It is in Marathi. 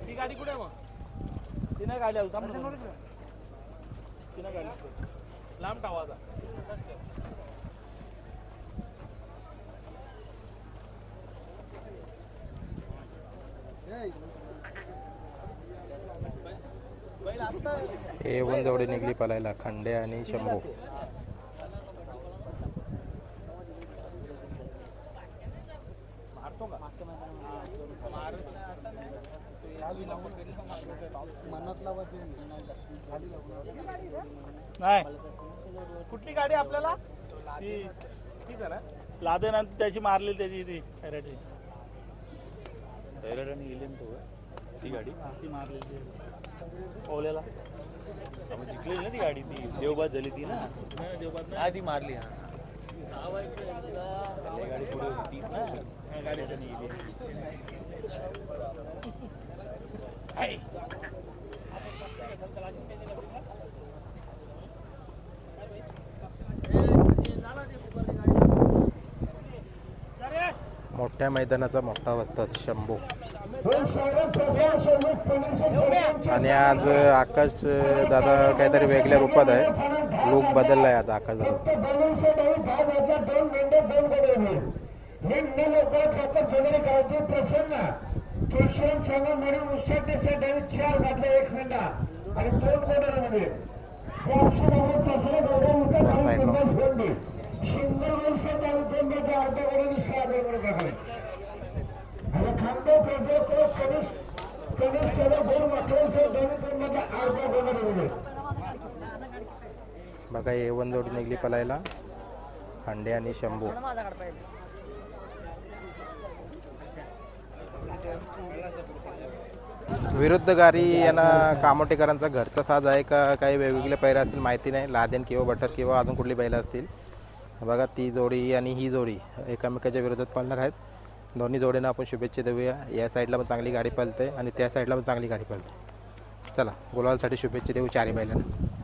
ती गाडी कुठे मग ती नाही गाडी आली ती नाही गाडी लांब टावाचा A1 जोडी निघली पळायला खंडे आणि शंभू. नाही कुठली गाडी आपल्याला तीच आहे ना लादे ना त्याची मारली त्याची ती सैराटची सैराट आणि गेली तो ती गाडी ती मारलेली ओल्याला जिंकलेली ना ती गाडी ती देवबाद झाली ती ना देवबाद ना ती मारली गाडी पुढे होती ना गाडी गेली मोठ्या मैदानाचा मोठा वस्ताद शंभू. आणि आज आकाश दादा काहीतरी वेगळ्या रूपात आहे. लुक बदललाय आज आकाश दादा. बघा A1 जोडी निघली पळायला खंडे आणि शंभू. विरुद्ध गाडी यांना कामोटेकरांचा घरचा साज आहे का काही वेगवेगळे पैरे असतील माहिती नाही. लादेन किंवा बटर किंवा अजून कुठली बैलं असतील. बघा ती जोडी आणि ही जोडी एकामेकाच्या विरोधात पळणार आहेत. दोन्ही जोडींना आपण शुभेच्छा देऊया. या साईडला पण चांगली गाडी पळते आणि त्या साईडला पण चांगली गाडी पळते. चला गुलालसाठी शुभेच्छा देऊ चारही बैलांना.